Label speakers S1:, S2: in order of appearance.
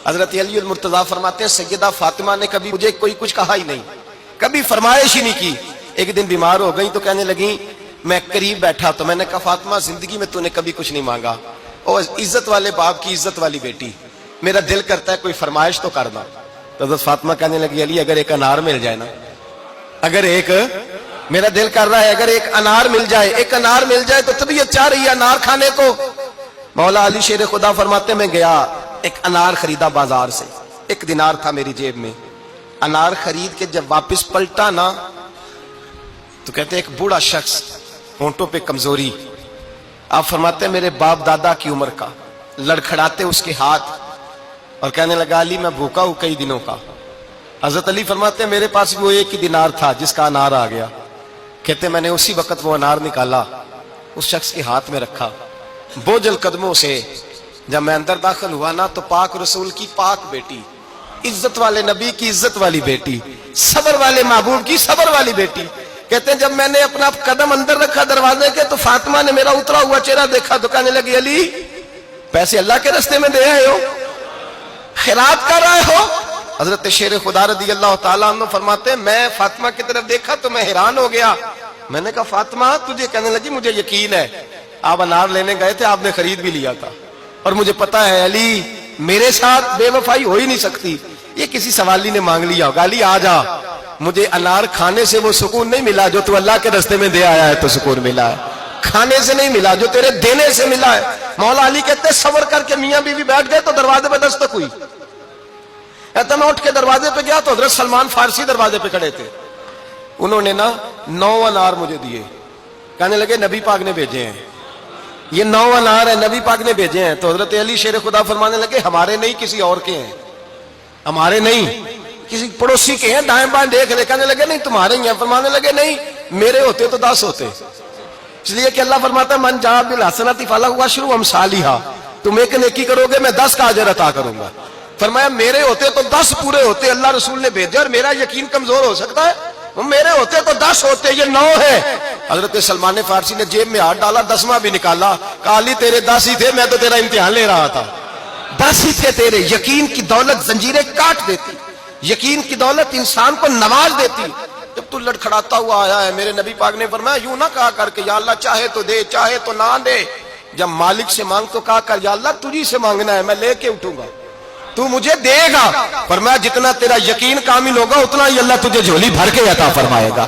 S1: حضرت علی المرتضیٰ فرماتے ہیں سیدہ فاطمہ نے کبھی مجھے کوئی کچھ کہا ہی نہیں، کبھی فرمائش ہی نہیں کی۔ ایک دن بیمار ہو گئی تو کہنے لگیں، میں قریب بیٹھا تو میں نے کہا فاطمہ زندگی میں تو نے کبھی کچھ نہیں مانگا، اور عزت والے باپ کی عزت والی بیٹی، میرا دل کرتا ہے کوئی فرمائش تو کرنا۔ تو حضرت فاطمہ کہنے لگی علی اگر ایک انار مل جائے نا، اگر ایک، میرا دل کر رہا ہے اگر ایک انار مل جائے، ایک انار مل جائے تو طبیعت چاہ رہی ہے انار کھانے کو۔ مولا علی شیر خدا فرماتے میں گیا، ایک انار خریدا بازار سے، 1 دینار تھا میری جیب میں، انار خرید کے جب واپس پلٹا نا تو کہتے ہیں ایک بوڑھا شخص، ہونٹوں پہ کمزوری، آپ فرماتے ہیں میرے باپ دادا کی عمر کا، لڑکھڑاتے اس کے ہاتھ اور کہنے لگا علی میں بھوکا ہوں کئی دنوں کا۔ حضرت علی فرماتے ہیں میرے پاس وہ 1 ہی دینار تھا جس کا انار آ گیا، کہتے ہیں میں نے اسی وقت وہ انار نکالا، اس شخص کے ہاتھ میں رکھا، بوجھل قدموں سے جب میں اندر داخل ہوا نا تو پاک رسول کی پاک بیٹی، عزت والے نبی کی عزت والی بیٹی، صبر والے محبوب کی صبر والی بیٹی، کہتے ہیں جب میں نے اپنا قدم اندر رکھا دروازے کے تو فاطمہ نے میرا اترا ہوا چہرہ دیکھا تو کہنے لگی علی پیسے اللہ کے راستے میں دے آئے ہو، خیرات کر رہے ہو؟ حضرت شیر خدا رضی اللہ تعالیٰ عنہ فرماتے ہیں میں فاطمہ کی طرف دیکھا تو میں حیران ہو گیا، میں نے کہا فاطمہ تجھے؟ کہنے لگی مجھے یقین ہے آپ انار لینے گئے تھے، آپ نے خرید بھی لیا تھا، اور مجھے پتا ہے علی میرے ساتھ بے وفائی ہو ہی نہیں سکتی، یہ کسی سوالی نے مانگ لیا ہوگا، علی آ جا، مجھے انار کھانے سے وہ سکون نہیں ملا جو تو اللہ کے راستے میں دے آیا ہے تو سکون ملا ہے، کھانے سے نہیں ملا جو تیرے دینے سے ملا ہے۔ مولا علی کہتے ہیں صبر کر کے میاں بیوی بیٹھ گئے تو دروازے پہ دستک ہوئی، کہتا میں اٹھ کے دروازے پہ گیا تو حضرت سلمان فارسی دروازے پہ کھڑے تھے، انہوں نے نا 9 انار مجھے دیے، کہنے لگے نبی پاک نے بھیجے ہیں، یہ 9 انار ہے نبی پاک نے بھیجے ہیں۔ تو حضرت علی شیر خدا فرمانے لگے ہمارے نہیں کسی اور کے ہیں، ہمارے نہیں کسی پڑوسی کے ہیں، دائیں بائیں دیکھ لے، کہنے لگے نہیں تمہارے ہی ہیں، فرمانے لگے نہیں میرے ہوتے تو 10 ہوتے، اس لیے کہ اللہ فرماتا ہے من جاء بالحسنۃ فلہ عشر امثالھا، تم ایک نیکی کرو گے میں 10 کا اجر عطا کروں گا، فرمایا میرے ہوتے تو 10 پورے ہوتے، اللہ رسول نے بھیجا اور میرا یقین کمزور ہو سکتا ہے، میرے ہوتے تو 10 ہوتے، یہ 9 ہے۔ حضرت سلمان فارسی نے جیب میں ہاتھ ڈالا، 10واں بھی نکالا، کہا علی تیرے 10 ہی تھے، میں تو تیرا امتحان لے رہا تھا، 10 ہی تھے تیرے۔ یقین کی دولت زنجیریں کاٹ دیتی، یقین کی دولت انسان کو نواز دیتی۔ جب تو لڑکھڑاتا ہوا آیا ہے، میرے نبی پاک نے فرمایا یوں نہ کہا کر کہ یا اللہ چاہے تو دے چاہے تو نہ دے، جب مالک سے مانگ تو کہا کر یا اللہ تجھی سے مانگنا ہے، میں لے کے اٹھوں گا، تو مجھے دے گا، فرمایا جتنا تیرا یقین کامل ہوگا اتنا ہی اللہ تجھے جھولی بھر کے عطا فرمائے گا۔